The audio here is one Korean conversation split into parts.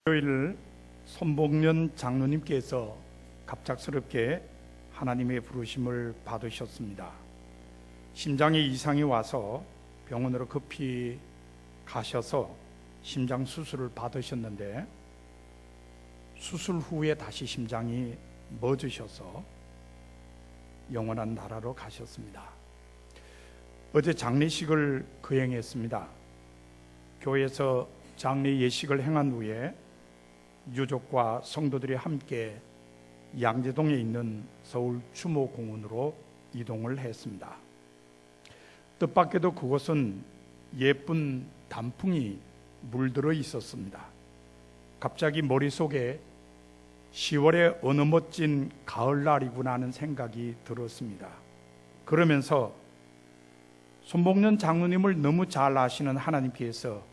토요일 손봉년 장로님께서 갑작스럽게 하나님의 부르심을 받으셨습니다. 심장에 이상이 와서 병원으로 급히 가셔서 심장 수술을 받으셨는데 수술 후에 다시 심장이 멎으셔서 영원한 나라로 가셨습니다. 어제 장례식을 거행했습니다. 교회에서 장례 예식을 행한 후에 유족과 성도들이 함께 양재동에 있는 서울 추모공원으로 이동을 했습니다. 뜻밖에도 그곳은 예쁜 단풍이 물들어 있었습니다. 갑자기 머릿속에 10월의 어느 멋진 가을날이구나 하는 생각이 들었습니다. 그러면서 손봉년 장로님을 너무 잘 아시는 하나님께서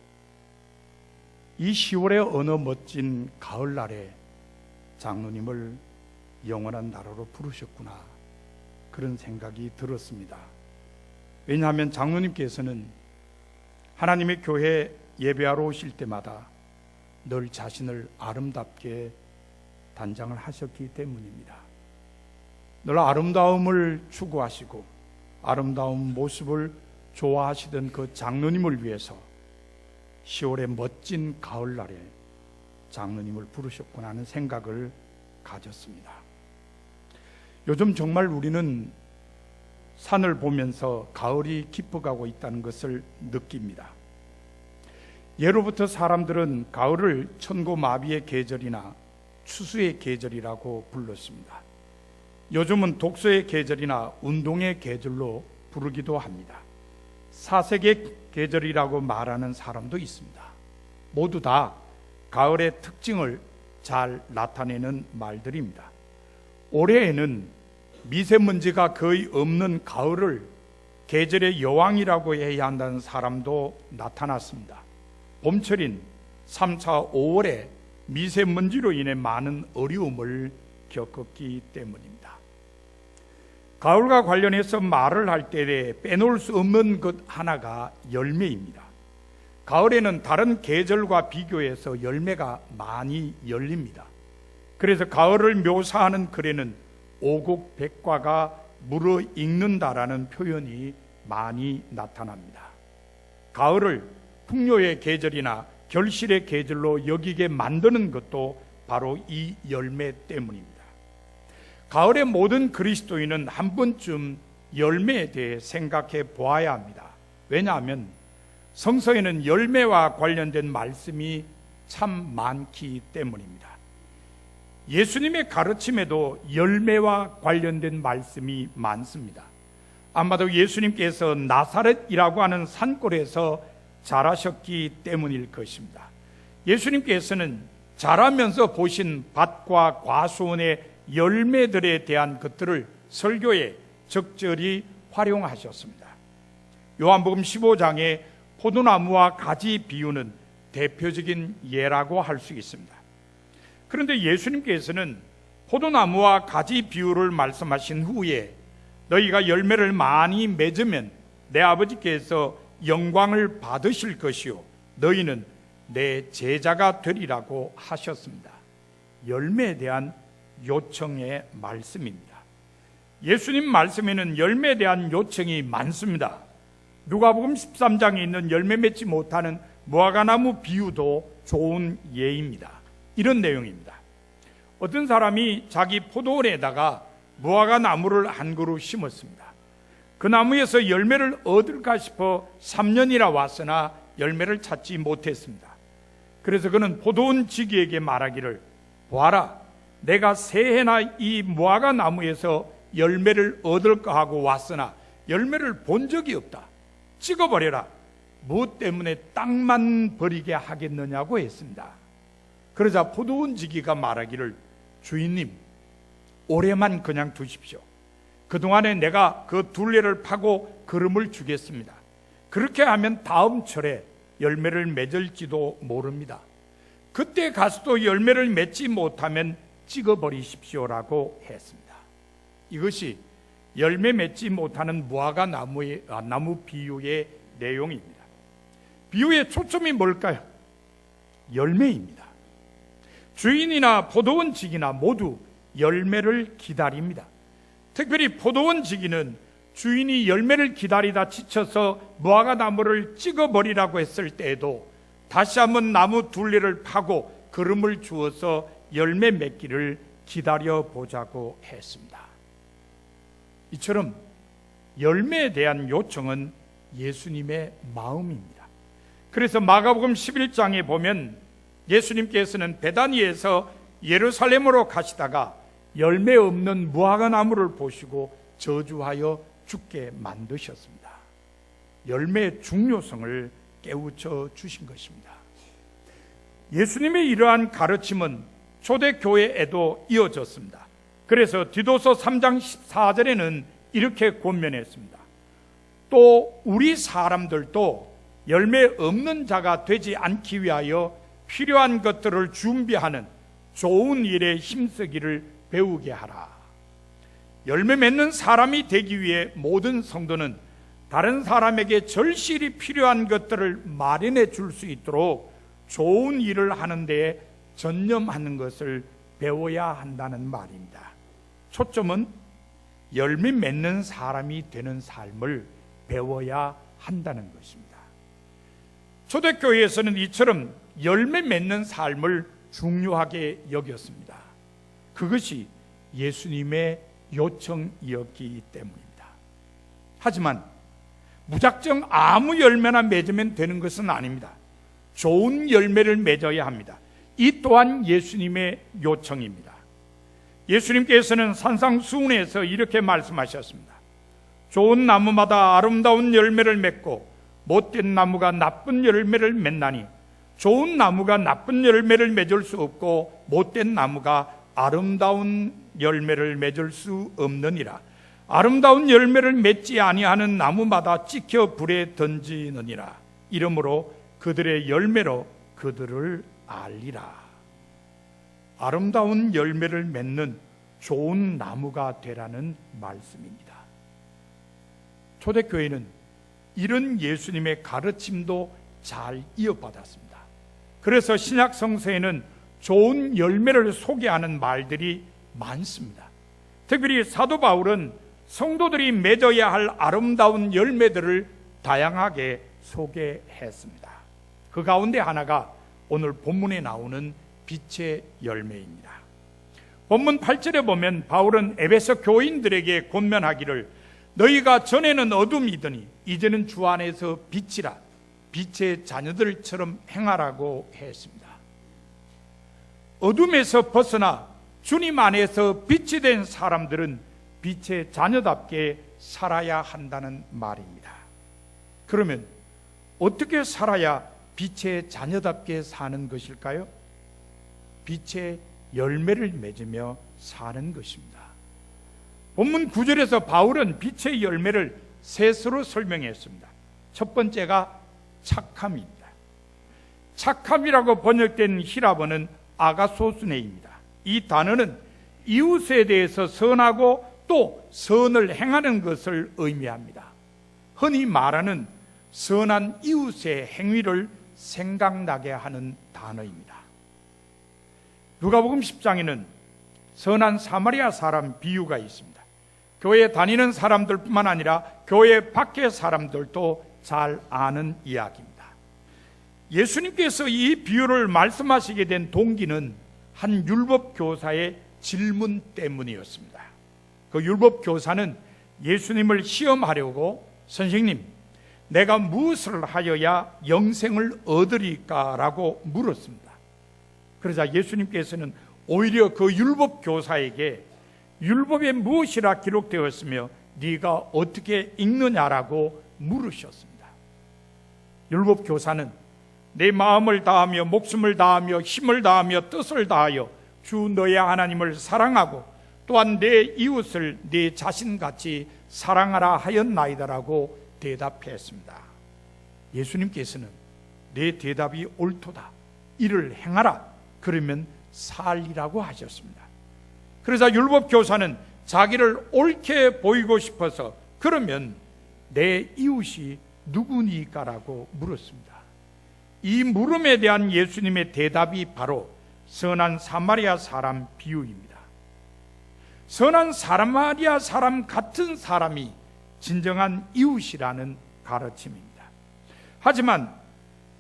이 10월의 어느 멋진 가을날에 장로님을 영원한 나라로 부르셨구나, 그런 생각이 들었습니다. 왜냐하면 장로님께서는 하나님의 교회 예배하러 오실 때마다 늘 자신을 아름답게 단장을 하셨기 때문입니다. 늘 아름다움을 추구하시고 아름다운 모습을 좋아하시던 그 장로님을 위해서 10월의 멋진 가을날에 장로님을 부르셨구나 하는 생각을 가졌습니다. 요즘 정말 우리는 산을 보면서 가을이 깊어가고 있다는 것을 느낍니다. 예로부터 사람들은 가을을 천고마비의 계절이나 추수의 계절이라고 불렀습니다. 요즘은 독서의 계절이나 운동의 계절로 부르기도 합니다. 사색의 계절이라고 말하는 사람도 있습니다. 모두 다 가을의 특징을 잘 나타내는 말들입니다. 올해에는 미세먼지가 거의 없는 가을을 계절의 여왕이라고 해야 한다는 사람도 나타났습니다. 봄철인 3, 4, 5월에 미세먼지로 인해 많은 어려움을 겪었기 때문입니다. 가을과 관련해서 말을 할 때 빼놓을 수 없는 것 하나가 열매입니다. 가을에는 다른 계절과 비교해서 열매가 많이 열립니다. 그래서 가을을 묘사하는 글에는 오곡백과가 물어익는다라는 표현이 많이 나타납니다. 가을을 풍요의 계절이나 결실의 계절로 여기게 만드는 것도 바로 이 열매 때문입니다. 가을의 모든 그리스도인은 한 번쯤 열매에 대해 생각해 보아야 합니다. 왜냐하면 성서에는 열매와 관련된 말씀이 참 많기 때문입니다. 예수님의 가르침에도 열매와 관련된 말씀이 많습니다. 아마도 예수님께서 나사렛이라고 하는 산골에서 자라셨기 때문일 것입니다. 예수님께서는 자라면서 보신 밭과 과수원의 열매들에 대한 것들을 설교에 적절히 활용하셨습니다. 요한복음 15장에 포도나무와 가지 비유는 대표적인 예라고 할 수 있습니다. 그런데 예수님께서는 포도나무와 가지 비유를 말씀하신 후에 너희가 열매를 많이 맺으면 내 아버지께서 영광을 받으실 것이요 너희는 내 제자가 되리라고 하셨습니다. 열매에 대한 요청의 말씀입니다. 예수님 말씀에는 열매에 대한 요청이 많습니다. 누가복음 13장에 있는 열매 맺지 못하는 무화과나무 비유도 좋은 예입니다. 이런 내용입니다. 어떤 사람이 자기 포도원에다가 무화과나무를 한 그루 심었습니다. 그 나무에서 열매를 얻을까 싶어 3년이나 왔으나 열매를 찾지 못했습니다. 그래서 그는 포도원 지기에게 말하기를, 보아라, 내가 새해나 이 무화과 나무에서 열매를 얻을까 하고 왔으나 열매를 본 적이 없다. 찍어버려라. 무엇 때문에 땅만 버리게 하겠느냐고 했습니다. 그러자 포도원 지기가 말하기를, 주인님, 올해만 그냥 두십시오. 그동안에 내가 그 둘레를 파고 거름을 주겠습니다. 그렇게 하면 다음 철에 열매를 맺을지도 모릅니다. 그때 가서도 열매를 맺지 못하면 찍어버리십시오라고 했습니다. 이것이 열매 맺지 못하는 무화과 나무 비유의 내용입니다. 비유의 초점이 뭘까요? 열매입니다. 주인이나 포도원지기나 모두 열매를 기다립니다. 특별히 포도원지기는 주인이 열매를 기다리다 지쳐서 무화과나무를 찍어버리라고 했을 때에도 다시 한번 나무 둘레를 파고 기름을 주어서 열매 맺기를 기다려보자고 했습니다. 이처럼 열매에 대한 요청은 예수님의 마음입니다. 그래서 마가복음 11장에 보면 예수님께서는 베다니에서 예루살렘으로 가시다가 열매 없는 무화과나무를 보시고 저주하여 죽게 만드셨습니다. 열매의 중요성을 깨우쳐 주신 것입니다. 예수님의 이러한 가르침은 초대교회에도 이어졌습니다. 그래서 디도서 3장 14절에는 이렇게 권면했습니다. 또 우리 사람들도 열매 없는 자가 되지 않기 위하여 필요한 것들을 준비하는 좋은 일에 힘쓰기를 배우게 하라. 열매 맺는 사람이 되기 위해 모든 성도는 다른 사람에게 절실히 필요한 것들을 마련해 줄 수 있도록 좋은 일을 하는 데에 전념하는 것을 배워야 한다는 말입니다. 초점은 열매 맺는 사람이 되는 삶을 배워야 한다는 것입니다. 초대교회에서는 이처럼 열매 맺는 삶을 중요하게 여겼습니다. 그것이 예수님의 요청이었기 때문입니다. 하지만 무작정 아무 열매나 맺으면 되는 것은 아닙니다. 좋은 열매를 맺어야 합니다. 이 또한 예수님의 요청입니다. 예수님께서는 산상수훈에서 이렇게 말씀하셨습니다. 좋은 나무마다 아름다운 열매를 맺고 못된 나무가 나쁜 열매를 맺나니 좋은 나무가 나쁜 열매를 맺을 수 없고 못된 나무가 아름다운 열매를 맺을 수 없느니라. 아름다운 열매를 맺지 아니하는 나무마다 찍혀 불에 던지느니라. 이러므로 그들의 열매로 그들을 알리라. 아름다운 열매를 맺는 좋은 나무가 되라는 말씀입니다. 초대교회는 이런 예수님의 가르침도 잘 이어받았습니다. 그래서 신약 성서에는 좋은 열매를 소개하는 말들이 많습니다. 특별히 사도 바울은 성도들이 맺어야 할 아름다운 열매들을 다양하게 소개했습니다. 그 가운데 하나가 오늘 본문에 나오는 빛의 열매입니다. 본문 8절에 보면 바울은 에베소 교인들에게 권면하기를 너희가 전에는 어둠이더니 이제는 주 안에서 빛이라 빛의 자녀들처럼 행하라고 했습니다. 어둠에서 벗어나 주님 안에서 빛이 된 사람들은 빛의 자녀답게 살아야 한다는 말입니다. 그러면 어떻게 살아야 빛의 자녀답게 사는 것일까요? 빛의 열매를 맺으며 사는 것입니다. 본문 9절에서 바울은 빛의 열매를 셋으로 설명했습니다. 첫 번째가 착함입니다. 착함이라고 번역된 히라보는 아가소스네입니다. 이 단어는 이웃에 대해서 선하고 또 선을 행하는 것을 의미합니다. 흔히 말하는 선한 이웃의 행위를 생각나게 하는 단어입니다. 누가복음 10장에는 선한 사마리아 사람 비유가 있습니다. 교회 다니는 사람들뿐만 아니라 교회 밖의 사람들도 잘 아는 이야기입니다. 예수님께서 이 비유를 말씀하시게 된 동기는 한 율법 교사의 질문 때문이었습니다. 그 율법 교사는 예수님을 시험하려고 선생님, 내가 무엇을 하여야 영생을 얻으리까라고 물었습니다. 그러자 예수님께서는 오히려 그 율법 교사에게 율법에 무엇이라 기록되었으며 네가 어떻게 읽느냐라고 물으셨습니다. 율법 교사는 내 마음을 다하며 목숨을 다하며 힘을 다하며 뜻을 다하여 주 너의 하나님을 사랑하고 또한 내 이웃을 내 자신같이 사랑하라 하였나이다라고 대답했습니다. 예수님께서는 내 대답이 옳도다, 이를 행하라, 그러면 살리라고 하셨습니다. 그러자 율법 교사는 자기를 옳게 보이고 싶어서 그러면 내 이웃이 누구니까라고 물었습니다. 이 물음에 대한 예수님의 대답이 바로 선한 사마리아 사람 비유입니다. 선한 사마리아 사람 같은 사람이 진정한 이웃이라는 가르침입니다. 하지만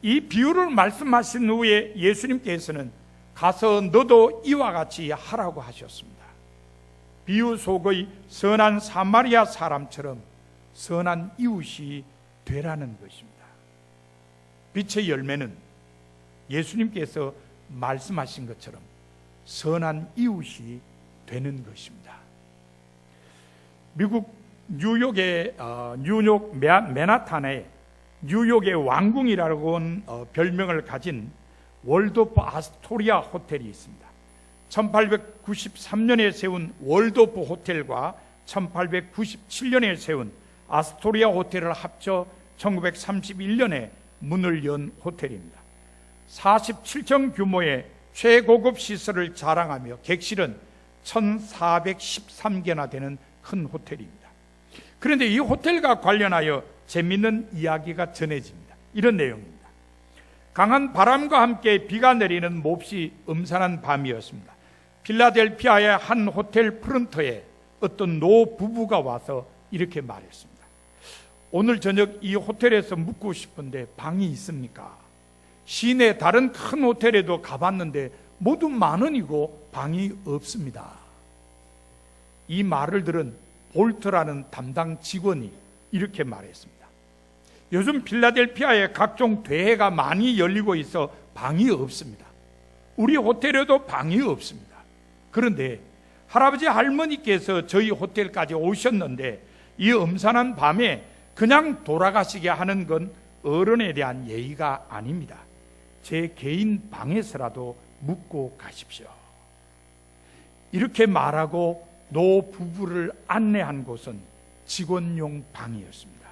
이 비유를 말씀하신 후에 예수님께서는 가서 너도 이와 같이 하라고 하셨습니다. 비유 속의 선한 사마리아 사람처럼 선한 이웃이 되라는 것입니다. 빛의 열매는 예수님께서 말씀하신 것처럼 선한 이웃이 되는 것입니다. 미국 뉴욕의 뉴욕 맨하탄에 뉴욕의 왕궁이라고 하는 별명을 가진 월도프 아스토리아 호텔이 있습니다. 1893년에 세운 월도프 호텔과 1897년에 세운 아스토리아 호텔을 합쳐 1931년에 문을 연 호텔입니다. 47층 규모의 최고급 시설을 자랑하며 객실은 1413개나 되는 큰 호텔입니다. 그런데 이 호텔과 관련하여 재미있는 이야기가 전해집니다. 이런 내용입니다. 강한 바람과 함께 비가 내리는 몹시 음산한 밤이었습니다. 필라델피아의 한 호텔 프런트에 어떤 노 부부가 와서 이렇게 말했습니다. 오늘 저녁 이 호텔에서 묵고 싶은데 방이 있습니까? 시내 다른 큰 호텔에도 가봤는데 모두 만원이고 방이 없습니다. 이 말을 들은 볼트라는 담당 직원이 이렇게 말했습니다. 요즘 필라델피아에 각종 대회가 많이 열리고 있어 방이 없습니다. 우리 호텔에도 방이 없습니다. 그런데 할아버지 할머니께서 저희 호텔까지 오셨는데 이 음산한 밤에 그냥 돌아가시게 하는 건 어른에 대한 예의가 아닙니다. 제 개인 방에서라도 묵고 가십시오. 이렇게 말하고 노 부부를 안내한 곳은 직원용 방이었습니다.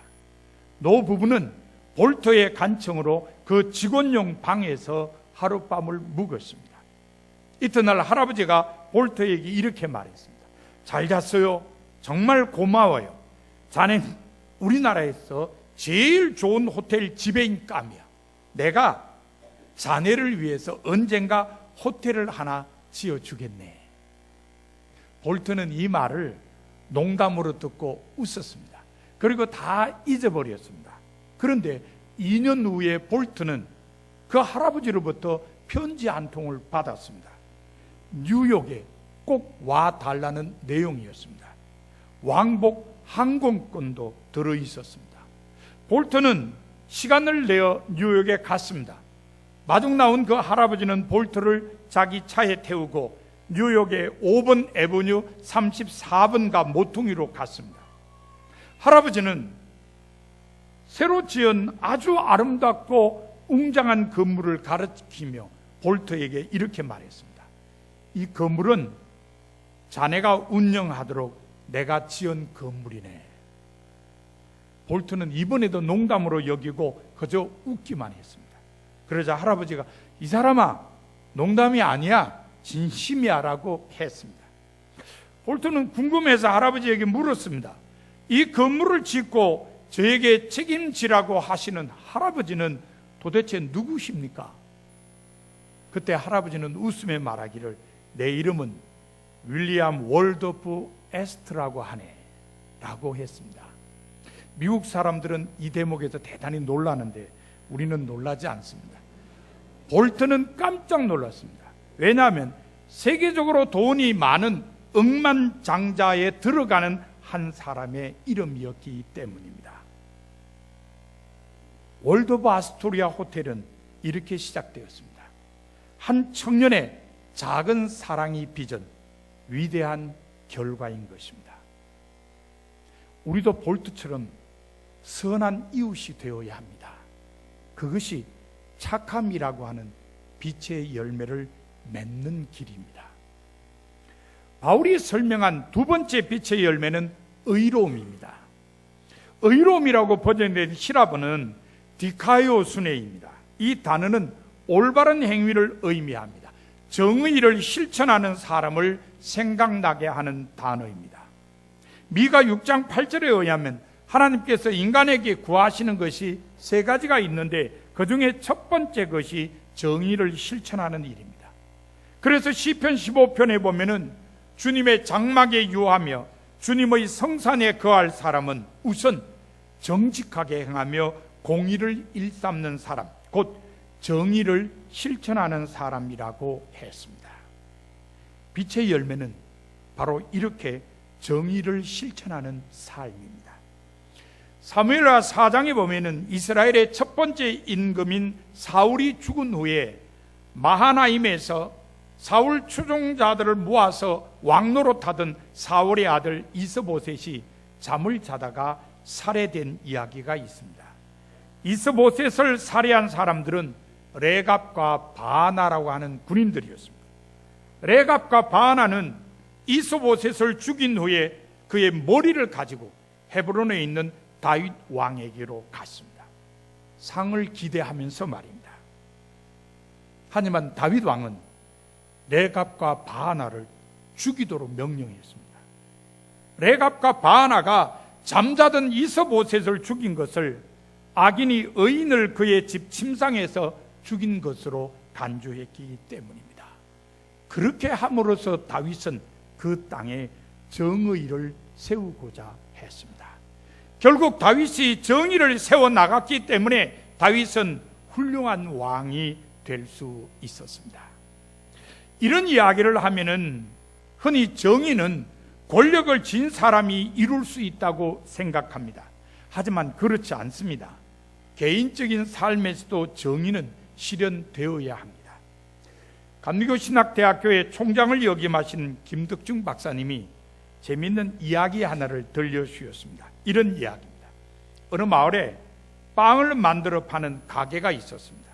노 부부는 볼터의 간청으로 그 직원용 방에서 하룻밤을 묵었습니다. 이튿날 할아버지가 볼터에게 이렇게 말했습니다. 잘 잤어요. 정말 고마워요. 자네는 우리나라에서 제일 좋은 호텔 지배인감이야. 내가 자네를 위해서 언젠가 호텔을 하나 지어주겠네. 볼트는 이 말을 농담으로 듣고 웃었습니다. 그리고 다 잊어버렸습니다. 그런데 2년 후에 볼트는 그 할아버지로부터 편지 한 통을 받았습니다. 뉴욕에 꼭 와달라는 내용이었습니다. 왕복 항공권도 들어있었습니다. 볼트는 시간을 내어 뉴욕에 갔습니다. 마중 나온 그 할아버지는 볼트를 자기 차에 태우고 뉴욕의 5번 애버뉴 34번가 모퉁이로 갔습니다. 할아버지는 새로 지은 아주 아름답고 웅장한 건물을 가리키며 볼트에게 이렇게 말했습니다. 이 건물은 자네가 운영하도록 내가 지은 건물이네. 볼트는 이번에도 농담으로 여기고 그저 웃기만 했습니다. 그러자 할아버지가 이 사람아 농담이 아니야 진심이야 라고 했습니다. 볼트는 궁금해서 할아버지에게 물었습니다. 이 건물을 짓고 저에게 책임지라고 하시는 할아버지는 도대체 누구십니까? 그때 할아버지는 웃으며 말하기를 내 이름은 윌리엄 월도프 에스트라고 하네 라고 했습니다. 미국 사람들은 이 대목에서 대단히 놀라는데 우리는 놀라지 않습니다. 볼트는 깜짝 놀랐습니다. 왜냐하면 세계적으로 돈이 많은 억만장자에 들어가는 한 사람의 이름이었기 때문입니다. 월도프 아스토리아 호텔은 이렇게 시작되었습니다. 한 청년의 작은 사랑이 빚은 위대한 결과인 것입니다. 우리도 볼트처럼 선한 이웃이 되어야 합니다. 그것이 착함이라고 하는 빛의 열매를 맺는 길입니다. 바울이 설명한 두 번째 빛의 열매는 의로움입니다. 의로움이라고 번역된 히라보는 디카이오수네입니다. 이 단어는 올바른 행위를 의미합니다. 정의를 실천하는 사람을 생각나게 하는 단어입니다. 미가 6장 8절에 의하면 하나님께서 인간에게 구하시는 것이 세 가지가 있는데 그 중에 첫 번째 것이 정의를 실천하는 일입니다. 그래서 시편 15편에 보면은 주님의 장막에 유하며 주님의 성산에 거할 사람은 우선 정직하게 행하며 공의를 일삼는 사람, 곧 정의를 실천하는 사람이라고 했습니다. 빛의 열매는 바로 이렇게 정의를 실천하는 삶입니다. 사무엘하 4장에 보면은 이스라엘의 첫 번째 임금인 사울이 죽은 후에 마하나임에서 사울 추종자들을 모아서 왕노릇하던 사울의 아들 이스보셋이 잠을 자다가 살해된 이야기가 있습니다. 이스보셋을 살해한 사람들은 레갑과 바하나라고 하는 군인들이었습니다. 레갑과 바하나는 이스보셋을 죽인 후에 그의 머리를 가지고 헤브론에 있는 다윗 왕에게로 갔습니다. 상을 기대하면서 말입니다. 하지만 다윗 왕은 레갑과 바하나를 죽이도록 명령했습니다. 레갑과 바하나가 잠자던 이스보셋을 죽인 것을 악인이 의인을 그의 집 침상에서 죽인 것으로 간주했기 때문입니다. 그렇게 함으로써 다윗은 그 땅에 정의를 세우고자 했습니다. 결국 다윗이 정의를 세워나갔기 때문에 다윗은 훌륭한 왕이 될 수 있었습니다. 이런 이야기를 하면은 흔히 정의는 권력을 쥔 사람이 이룰 수 있다고 생각합니다. 하지만 그렇지 않습니다. 개인적인 삶에서도 정의는 실현되어야 합니다. 감리교 신학대학교의 총장을 역임하신 김덕중 박사님이 재미있는 이야기 하나를 들려주셨습니다. 이런 이야기입니다. 어느 마을에 빵을 만들어 파는 가게가 있었습니다.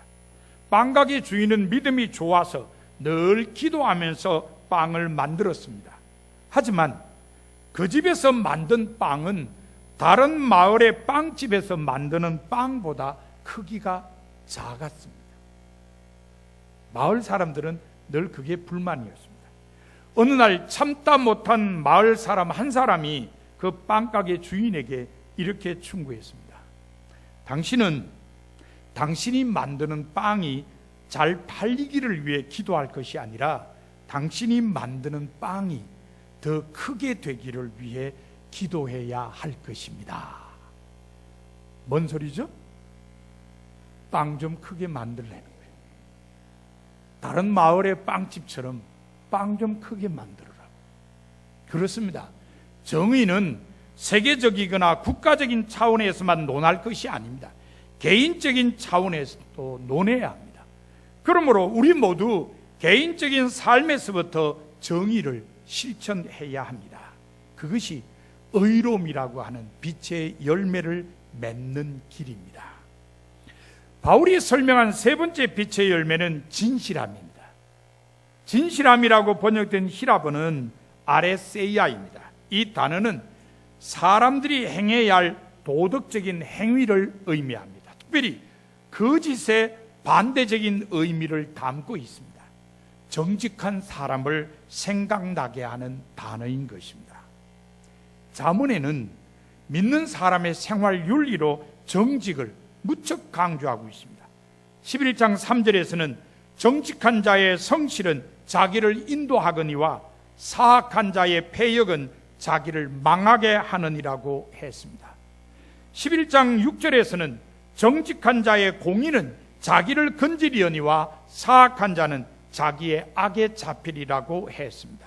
빵가게 주인은 믿음이 좋아서 늘 기도하면서 빵을 만들었습니다. 하지만 그 집에서 만든 빵은 다른 마을의 빵집에서 만드는 빵보다 크기가 작았습니다. 마을 사람들은 늘 그게 불만이었습니다. 어느 날 참다 못한 마을 사람 한 사람이 그 빵가게 주인에게 이렇게 충고했습니다. 당신은 당신이 만드는 빵이 잘 팔리기를 위해 기도할 것이 아니라 당신이 만드는 빵이 더 크게 되기를 위해 기도해야 할 것입니다. 뭔 소리죠? 빵 좀 크게 만들라는 거예요. 다른 마을의 빵집처럼 빵 좀 크게 만들어라고. 그렇습니다. 정의는 세계적이거나 국가적인 차원에서만 논할 것이 아닙니다. 개인적인 차원에서도 논해야 합니다. 그러므로 우리 모두 개인적인 삶에서부터 정의를 실천해야 합니다. 그것이 의로움이라고 하는 빛의 열매를 맺는 길입니다. 바울이 설명한 세 번째 빛의 열매는 진실함입니다. 진실함이라고 번역된 히라보는 아레세이아입니다. 이 단어는 사람들이 행해야 할 도덕적인 행위를 의미합니다. 특별히 거짓의 반대적인 의미를 담고 있습니다. 정직한 사람을 생각나게 하는 단어인 것입니다. 잠언에는 믿는 사람의 생활 윤리로 정직을 무척 강조하고 있습니다. 11장 3절에서는 정직한 자의 성실은 자기를 인도하거니와 사악한 자의 패역은 자기를 망하게 하느니라고 했습니다. 11장 6절에서는 정직한 자의 공의는 자기를 건지리언니와 사악한 자는 자기의 악에 잡히리라고 했습니다.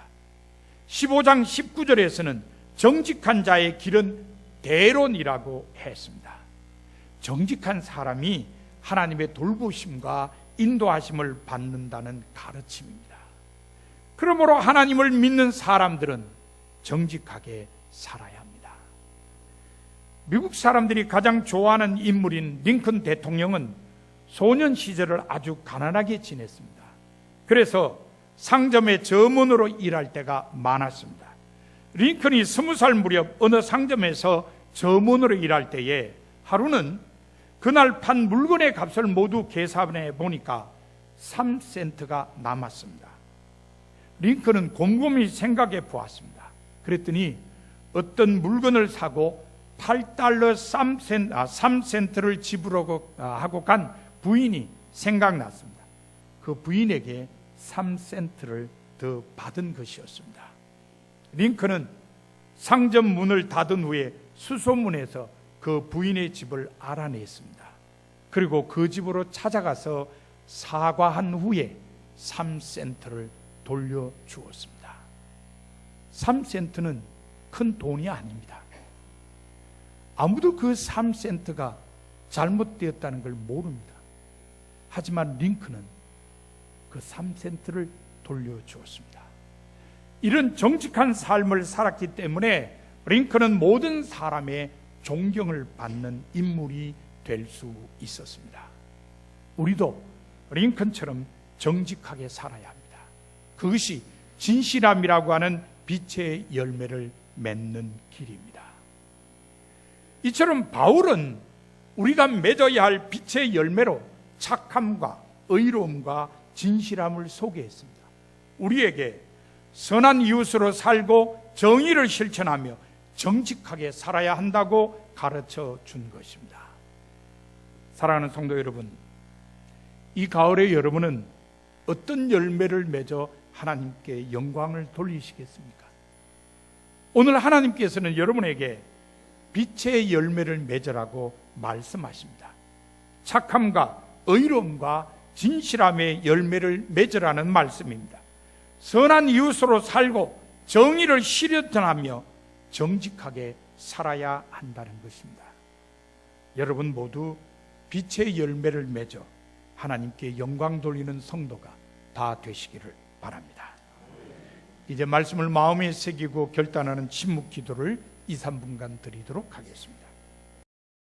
15장 19절에서는 정직한 자의 길은 대론이라고 했습니다. 정직한 사람이 하나님의 돌보심과 인도하심을 받는다는 가르침입니다. 그러므로 하나님을 믿는 사람들은 정직하게 살아야 합니다. 미국 사람들이 가장 좋아하는 인물인 링컨 대통령은 소년 시절을 아주 가난하게 지냈습니다. 그래서 상점의 점원으로 일할 때가 많았습니다. 링컨이 20살 무렵 어느 상점에서 점원으로 일할 때에 하루는 그날 판 물건의 값을 모두 계산해 보니까 3센트가 남았습니다. 링컨은 곰곰이 생각해 보았습니다. 그랬더니 어떤 물건을 사고 $8 3센트를 지불하고 간 부인이 생각났습니다. 그 부인에게 3센트를 더 받은 것이었습니다. 링컨은 상점 문을 닫은 후에 수소문에서 그 부인의 집을 알아냈습니다. 그리고 그 집으로 찾아가서 사과한 후에 3센트를 돌려주었습니다. 3센트는 큰 돈이 아닙니다. 아무도 그 3센트가 잘못되었다는 걸 모릅니다. 하지만 링컨은 그 3센트를 돌려주었습니다. 이런 정직한 삶을 살았기 때문에 링컨은 모든 사람의 존경을 받는 인물이 될 수 있었습니다. 우리도 링컨처럼 정직하게 살아야 합니다. 그것이 진실함이라고 하는 빛의 열매를 맺는 길입니다. 이처럼 바울은 우리가 맺어야 할 빛의 열매로 착함과 의로움과 진실함을 소개했습니다. 우리에게 선한 이웃으로 살고 정의를 실천하며 정직하게 살아야 한다고 가르쳐 준 것입니다. 사랑하는 성도 여러분, 이 가을에 여러분은 어떤 열매를 맺어 하나님께 영광을 돌리시겠습니까? 오늘 하나님께서는 여러분에게 빛의 열매를 맺으라고 말씀하십니다. 착함과 의로움과 진실함의 열매를 맺으라는 말씀입니다. 선한 이웃으로 살고 정의를 실현하며 정직하게 살아야 한다는 것입니다. 여러분 모두 빛의 열매를 맺어 하나님께 영광 돌리는 성도가 다 되시기를 바랍니다. 이제 말씀을 마음에 새기고 결단하는 침묵 기도를 2, 3분간 드리도록 하겠습니다.